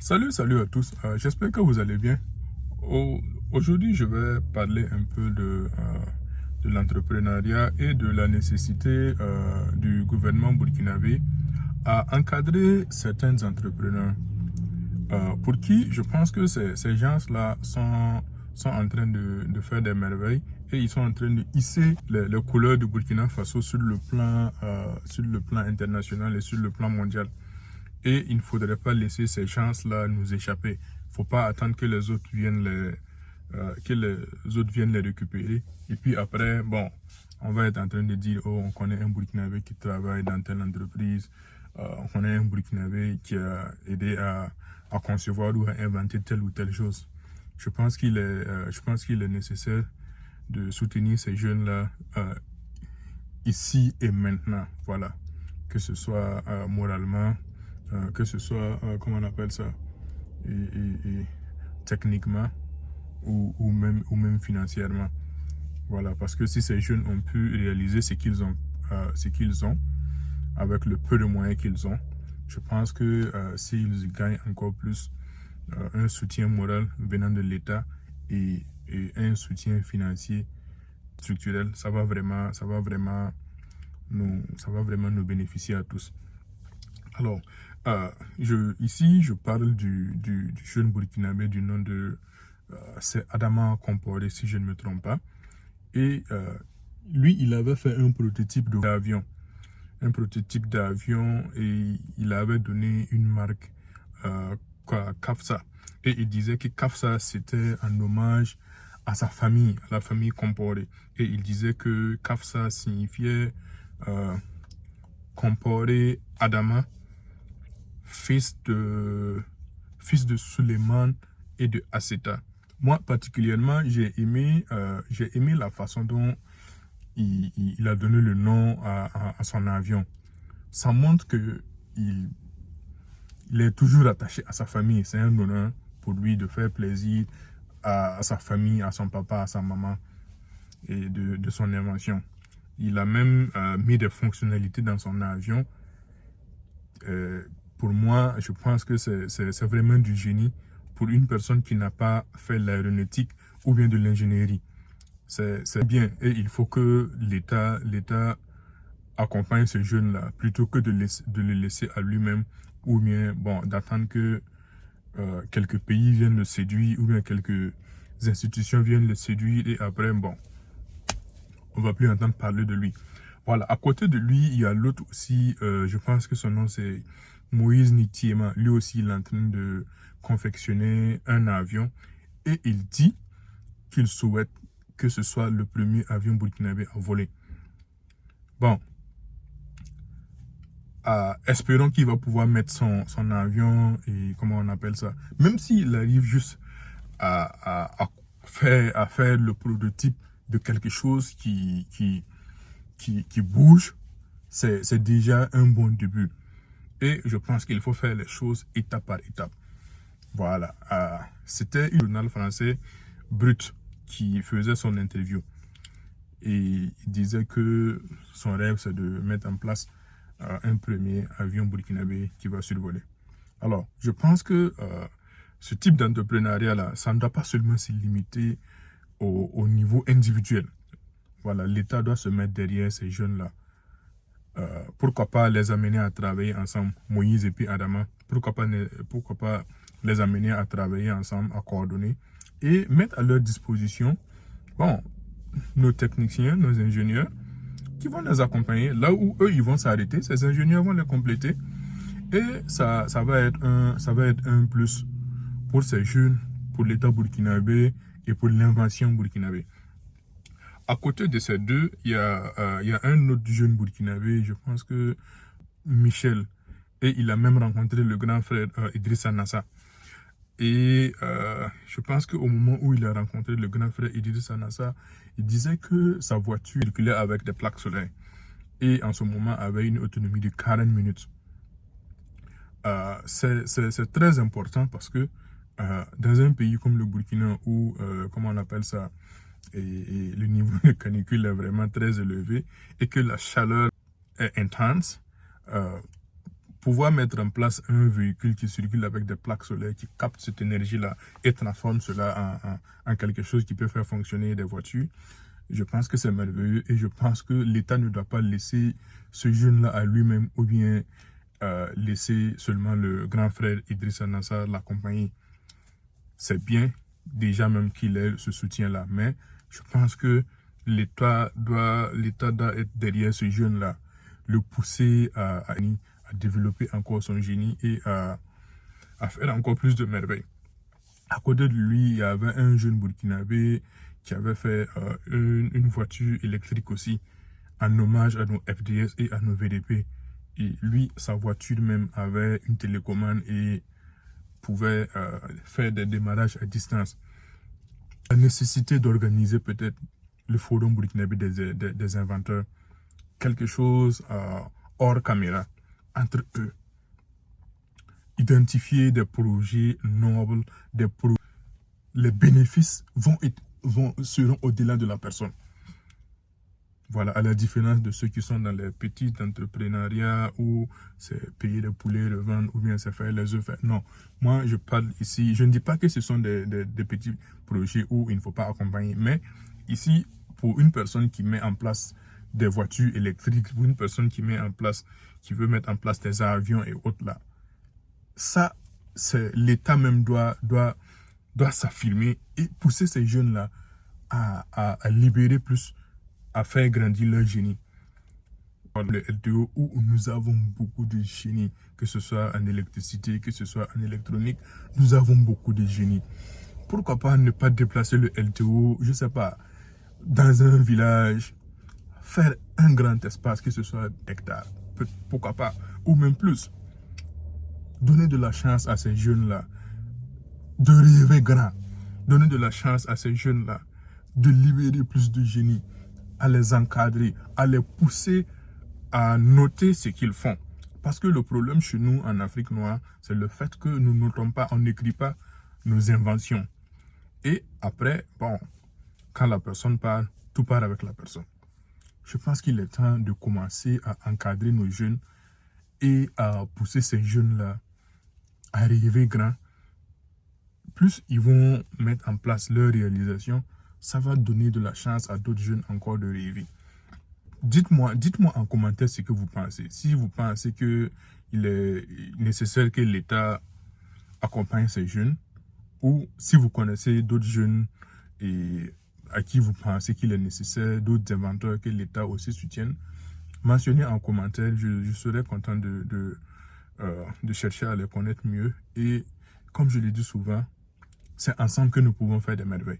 Salut à tous. J'espère que vous allez bien. Aujourd'hui, je vais parler un peu de l'entrepreneuriat et de la nécessité du gouvernement burkinabé à encadrer certains entrepreneurs pour qui je pense que ces gens-là sont en train de faire des merveilles et ils sont en train de hisser les couleurs du Burkina Faso sur le plan international et sur le plan mondial. Et il ne faudrait pas laisser ces chances-là nous échapper. Il ne faut pas attendre que les autres viennent les récupérer. Et puis après, bon, on va être en train de dire, oh, on connaît un Burkinabé qui travaille dans telle entreprise, on connaît un Burkinabé qui a aidé à concevoir ou à inventer telle ou telle chose. Je pense qu'il est nécessaire de soutenir ces jeunes-là ici et maintenant. Voilà. Que ce soit moralement, que ce soit, comment on appelle ça, et techniquement ou même financièrement. Voilà, parce que si ces jeunes ont pu réaliser ce qu'ils ont avec le peu de moyens qu'ils ont, je pense que s'ils gagnent encore plus un soutien moral venant de l'État et un soutien financier structurel, ça va vraiment nous bénéficier à tous. Alors, ici, je parle du jeune Burkinabé du nom de c'est Adama Comporé, si je ne me trompe pas. Et lui, il avait fait un prototype d'avion. Un prototype d'avion et il avait donné une marque Kafsa. Et il disait que Kafsa, c'était un hommage à sa famille, à la famille Comporé. Et il disait que Kafsa signifiait Comporé Adama, fils de Suleiman et de Aseta. Moi, particulièrement, j'ai aimé la façon dont il a donné le nom à son avion. Ça montre que il est toujours attaché à sa famille. C'est un honneur pour lui de faire plaisir à sa famille, à son papa, à sa maman et de son invention. Il a même mis des fonctionnalités dans son avion. Pour moi, je pense que c'est vraiment du génie pour une personne qui n'a pas fait l'aéronautique ou bien de l'ingénierie. C'est bien et il faut que l'État accompagne ce jeune-là plutôt que de le laisser à lui-même ou bien bon, d'attendre que quelques pays viennent le séduire ou bien quelques institutions viennent le séduire et après, bon, on va plus entendre parler de lui. Voilà, à côté de lui, il y a l'autre aussi, je pense que son nom c'est Moïse Nitiema. Lui aussi, il est en train de confectionner un avion et il dit qu'il souhaite que ce soit le premier avion burkinabé à voler. Bon, espérons qu'il va pouvoir mettre son avion et comment on appelle ça. Même s'il arrive juste à faire le prototype de quelque chose qui bouge, c'est déjà un bon début. Et je pense qu'il faut faire les choses étape par étape. Voilà. C'était un journal français, Brut, qui faisait son interview. Et il disait que son rêve, c'est de mettre en place un premier avion burkinabé qui va survoler. Alors, je pense que ce type d'entrepreneuriat-là, ça ne doit pas seulement se limiter au niveau individuel. Voilà, l'État doit se mettre derrière ces jeunes-là. Pourquoi pas les amener à travailler ensemble, Moïse et puis Adama, pourquoi pas les amener à travailler ensemble, à coordonner et mettre à leur disposition, bon, nos techniciens, nos ingénieurs, qui vont les accompagner. Là où eux, ils vont s'arrêter, ces ingénieurs vont les compléter et ça va être un plus pour ces jeunes, pour l'État burkinabé et pour l'invention burkinabé. À côté de ces deux, il y a un autre jeune burkinabé, je pense que Michel, et il a même rencontré le grand frère Idrissa Nassa. Et je pense qu'au moment où il a rencontré le grand frère Idrissa Nassa, il disait que sa voiture circulait avec des plaques solaires. Et en ce moment, avait une autonomie de 40 minutes. C'est très important parce que dans un pays comme le Burkina où, comment on appelle ça, et le niveau de canicule est vraiment très élevé et que la chaleur est intense, pouvoir mettre en place un véhicule qui circule avec des plaques solaires, qui capte cette énergie-là et transforme cela en quelque chose qui peut faire fonctionner des voitures, je pense que c'est merveilleux et je pense que l'État ne doit pas laisser ce jeune-là à lui-même ou bien laisser seulement le grand frère Idrissa Nassar l'accompagner. C'est bien déjà même qu'il ait ce soutien-là, mais je pense que l'État doit être derrière ce jeune-là, le pousser à développer encore son génie et à faire encore plus de merveilles. À côté de lui, il y avait un jeune Burkinabé qui avait fait une voiture électrique aussi, en hommage à nos FDS et à nos VDP. Et lui, sa voiture même avait une télécommande et pouvait faire des démarrages à distance. La nécessité d'organiser peut-être le forum burkinabé des inventeurs, quelque chose hors caméra, entre eux. Identifier des projets nobles, les bénéfices seront au-delà de la personne. Voilà, à la différence de ceux qui sont dans les petits entrepreneuriats où c'est payer les poulets, le vendre ou bien c'est faire les œufs. Non, moi je parle ici, je ne dis pas que ce sont des petits projets où il ne faut pas accompagner, mais ici, pour une personne qui met en place des voitures électriques, pour une personne qui veut mettre en place des avions et autres là, ça, c'est l'État même doit s'affirmer et pousser ces jeunes-là à libérer plus, à faire grandir leur génie. Le LTO où nous avons beaucoup de génie, que ce soit en électricité, que ce soit en électronique, nous avons beaucoup de génie. Pourquoi pas ne pas déplacer le LTO, je ne sais pas, dans un village, faire un grand espace, que ce soit hectares, pourquoi pas, ou même plus. Donner de la chance à ces jeunes-là de rêver grand. Donner de la chance à ces jeunes-là de libérer plus de génie, à les encadrer, à les pousser à noter ce qu'ils font. Parce que le problème chez nous, en Afrique noire, c'est le fait que nous notons pas, on n'écrit pas nos inventions. Et après, bon, quand la personne parle, tout part avec la personne. Je pense qu'il est temps de commencer à encadrer nos jeunes et à pousser ces jeunes-là à rêver grand. Plus ils vont mettre en place leur réalisation, ça va donner de la chance à d'autres jeunes encore de rêver. Dites-moi en commentaire ce que vous pensez. Si vous pensez qu'il est nécessaire que l'État accompagne ces jeunes, ou si vous connaissez d'autres jeunes et à qui vous pensez qu'il est nécessaire, d'autres inventeurs que l'État aussi soutienne, mentionnez en commentaire. Je serais content de chercher à les connaître mieux. Et comme je l'ai dit souvent, c'est ensemble que nous pouvons faire des merveilles.